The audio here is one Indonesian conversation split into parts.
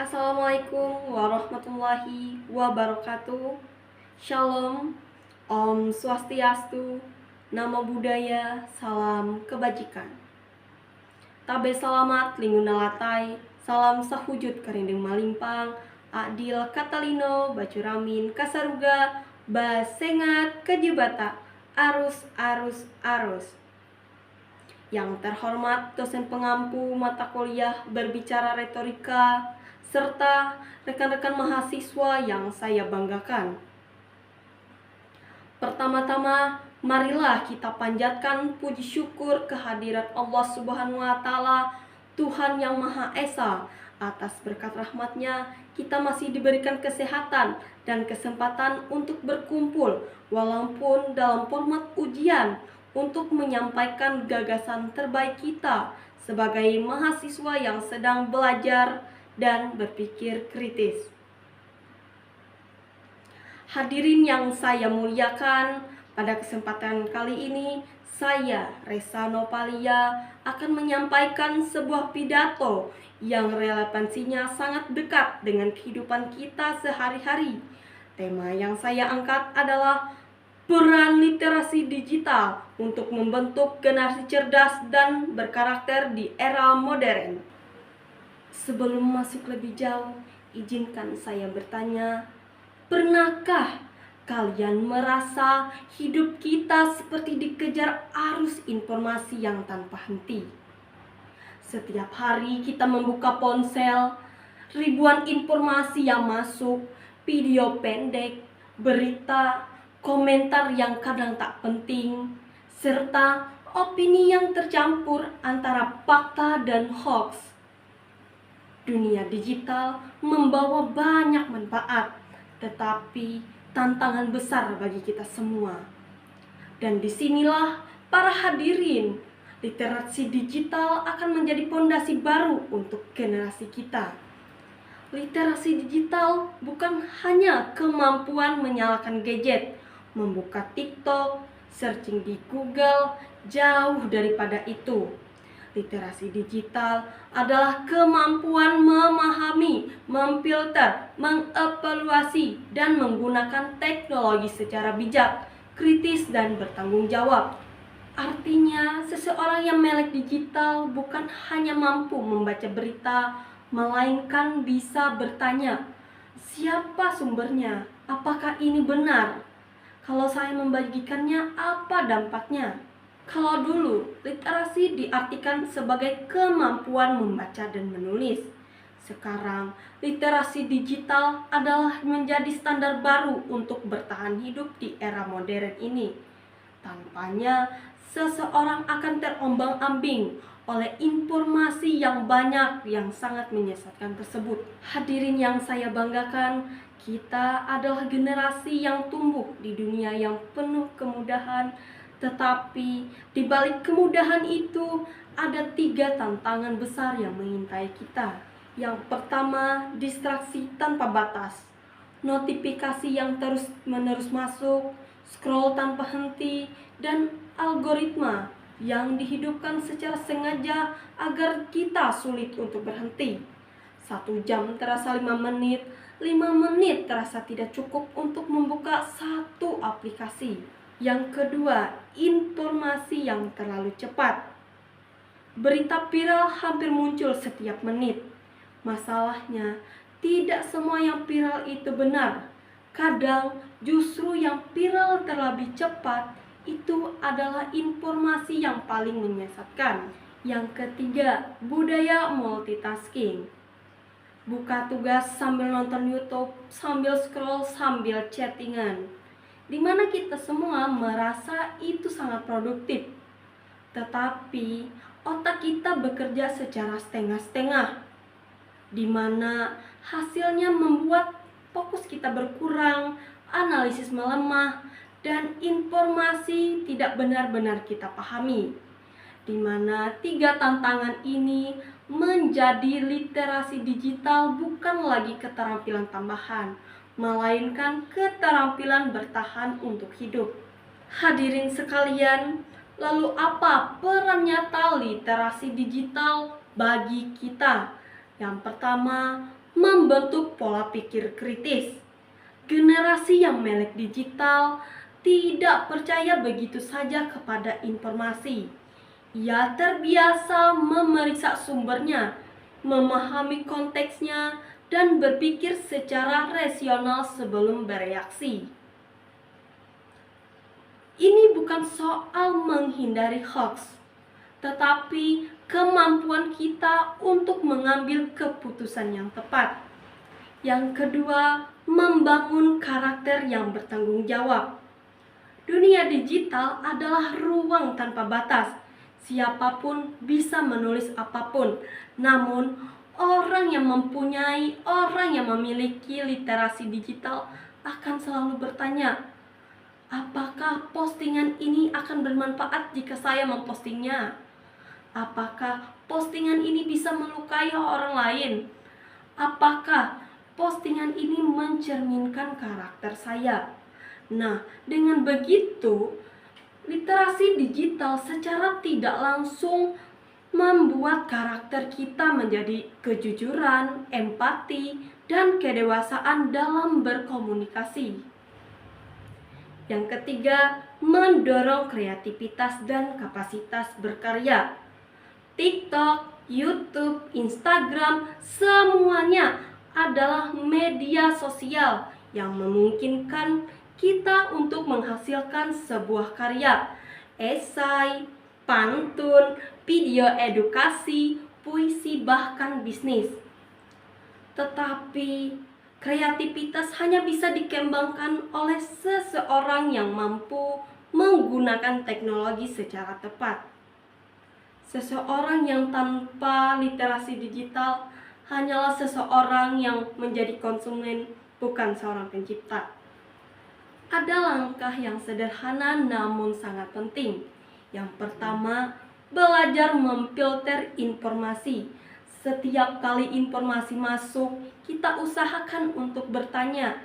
Assalamualaikum warahmatullahi wabarakatuh. Shalom, Om Swastiastu, Namo Buddhaya, Salam Kebajikan. Tabe salamat linguna latai, salam sahujud karinding malimpang, adil katalino, bacuramin kasaruga, basengat kejibata, arus arus arus. Yang terhormat dosen pengampu mata kuliah berbicara retorika, serta rekan-rekan mahasiswa yang saya banggakan. Pertama-tama, marilah kita panjatkan puji syukur kehadirat Allah Subhanahu wa Ta'ala, Tuhan yang Maha Esa. Atas berkat rahmat-Nya, kita masih diberikan kesehatan dan kesempatan untuk berkumpul, walaupun dalam format ujian, untuk menyampaikan gagasan terbaik kita sebagai mahasiswa yang sedang belajar dan berpikir kritis. Hadirin yang saya muliakan, pada kesempatan kali ini saya, Resa Nopalia, akan menyampaikan sebuah pidato yang relevansinya sangat dekat dengan kehidupan kita sehari-hari. Tema yang saya angkat adalah peran literasi digital untuk membentuk generasi cerdas dan berkarakter di era modern. Sebelum masuk lebih jauh, izinkan saya bertanya, pernahkah kalian merasa hidup kita seperti dikejar arus informasi yang tanpa henti? Setiap hari kita membuka ponsel, ribuan informasi yang masuk, video pendek, berita, komentar yang kadang tak penting, serta opini yang tercampur antara fakta dan hoax. Dunia digital membawa banyak manfaat, tetapi tantangan besar bagi kita semua. Dan disinilah para hadirin, literasi digital akan menjadi fondasi baru untuk generasi kita. Literasi digital bukan hanya kemampuan menyalakan gadget, membuka TikTok, searching di Google, jauh daripada itu. Literasi digital adalah kemampuan memahami, memfilter, mengevaluasi, dan menggunakan teknologi secara bijak, kritis, dan bertanggung jawab. Artinya, seseorang yang melek digital bukan hanya mampu membaca berita, melainkan bisa bertanya, siapa sumbernya? Apakah ini benar? Kalau saya membagikannya, apa dampaknya? Kalau dulu, literasi diartikan sebagai kemampuan membaca dan menulis. Sekarang, literasi digital adalah menjadi standar baru untuk bertahan hidup di era modern ini. Tanpanya, seseorang akan terombang-ambing oleh informasi yang banyak yang sangat menyesatkan tersebut. Hadirin yang saya banggakan, kita adalah generasi yang tumbuh di dunia yang penuh kemudahan. Tetapi di balik kemudahan itu ada 3 tantangan besar yang mengintai kita. Yang pertama, distraksi tanpa batas. Notifikasi yang terus-menerus masuk, scroll tanpa henti, dan algoritma yang dihidupkan secara sengaja agar kita sulit untuk berhenti. 1 jam terasa 5 menit, 5 menit terasa tidak cukup untuk membuka satu aplikasi. Yang kedua, informasi yang terlalu cepat. Berita viral hampir muncul setiap menit. Masalahnya, tidak semua yang viral itu benar. Kadang justru yang viral terlebih cepat itu adalah informasi yang paling menyesatkan. Yang ketiga, budaya multitasking. Buka tugas sambil nonton YouTube, sambil scroll, sambil chattingan, di mana kita semua merasa itu sangat produktif. Tetapi otak kita bekerja secara setengah-setengah, di mana hasilnya membuat fokus kita berkurang, analisis melemah, dan informasi tidak benar-benar kita pahami. Di mana 3 tantangan ini menjadi literasi digital bukan lagi keterampilan tambahan, melainkan keterampilan bertahan untuk hidup. Hadirin sekalian, lalu apa peran nyata literasi digital bagi kita? Yang pertama, membentuk pola pikir kritis. Generasi yang melek digital tidak percaya begitu saja kepada informasi. Ia terbiasa memeriksa sumbernya, memahami konteksnya, dan berpikir secara rasional sebelum bereaksi. Ini bukan soal menghindari hoax, tetapi kemampuan kita untuk mengambil keputusan yang tepat. Yang kedua, membangun karakter yang bertanggung jawab. Dunia digital adalah ruang tanpa batas. Siapapun bisa menulis apapun. Namun, orang yang memiliki literasi digital akan selalu bertanya, apakah postingan ini akan bermanfaat jika saya mempostingnya? Apakah postingan ini bisa melukai orang lain? Apakah postingan ini mencerminkan karakter saya? Nah, dengan begitu, literasi digital secara tidak langsung membuat karakter kita menjadi kejujuran, empati, dan kedewasaan dalam berkomunikasi. Yang ketiga, mendorong kreativitas dan kapasitas berkarya. TikTok, YouTube, Instagram, semuanya adalah media sosial yang memungkinkan kita untuk menghasilkan sebuah karya, esai, pantun, video edukasi, puisi, bahkan bisnis. Tetapi kreativitas hanya bisa dikembangkan oleh seseorang yang mampu menggunakan teknologi secara tepat. Seseorang yang tanpa literasi digital hanyalah seseorang yang menjadi konsumen, bukan seorang pencipta. Ada langkah yang sederhana namun sangat penting. Yang pertama, belajar memfilter informasi. Setiap kali informasi masuk, kita usahakan untuk bertanya,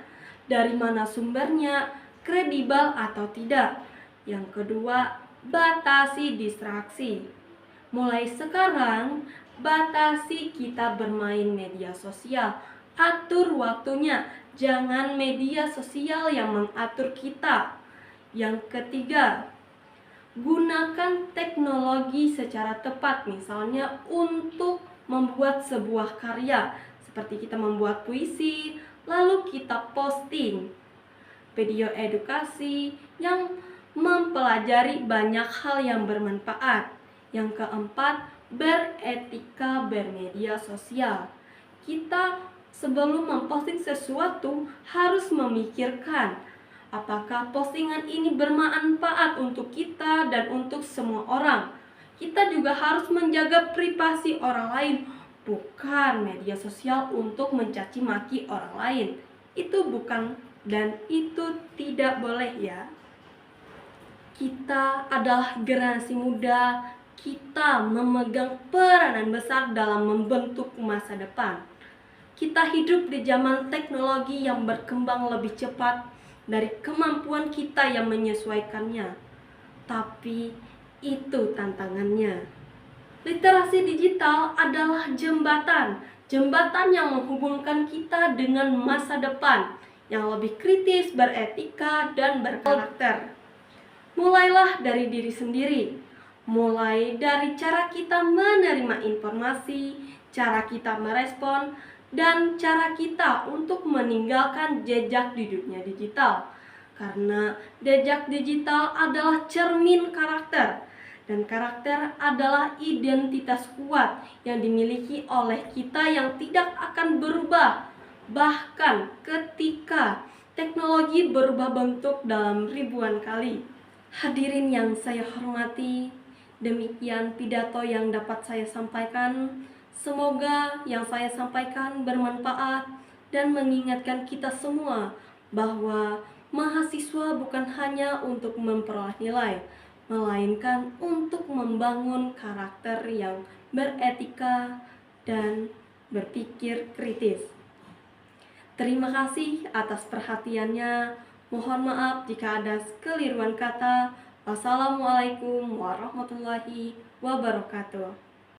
dari mana sumbernya, kredibel atau tidak. Yang kedua, batasi distraksi. Mulai sekarang, batasi kita bermain media sosial. Atur waktunya, jangan media sosial yang mengatur kita. Yang ketiga, gunakan teknologi secara tepat, misalnya untuk membuat sebuah karya, seperti kita membuat puisi, lalu kita posting video edukasi yang mempelajari banyak hal yang bermanfaat. Yang keempat, beretika bermedia sosial. Kita sebelum memposting sesuatu harus memikirkan apakah postingan ini bermanfaat untuk kita dan untuk semua orang. Kita juga harus menjaga privasi orang lain, bukan media sosial untuk mencaci maki orang lain. Itu bukan dan itu tidak boleh ya. Kita adalah generasi muda, kita memegang peranan besar dalam membentuk masa depan. Kita hidup di zaman teknologi yang berkembang lebih cepat dari kemampuan kita yang menyesuaikannya. Tapi itu tantangannya. Literasi digital adalah jembatan yang menghubungkan kita dengan masa depan yang lebih kritis, beretika, dan berkarakter. Mulailah dari diri sendiri. Mulai dari cara kita menerima informasi, cara kita merespon, dan cara kita untuk meninggalkan jejak di dunia digital. Karena jejak digital adalah cermin karakter, dan karakter adalah identitas kuat yang dimiliki oleh kita yang tidak akan berubah, bahkan ketika teknologi berubah bentuk dalam ribuan kali. Hadirin yang saya hormati, demikian pidato yang dapat saya sampaikan. Semoga yang saya sampaikan bermanfaat dan mengingatkan kita semua bahwa mahasiswa bukan hanya untuk memperoleh nilai, melainkan untuk membangun karakter yang beretika dan berpikir kritis. Terima kasih atas perhatiannya. Mohon maaf jika ada kekeliruan kata. Wassalamualaikum warahmatullahi wabarakatuh.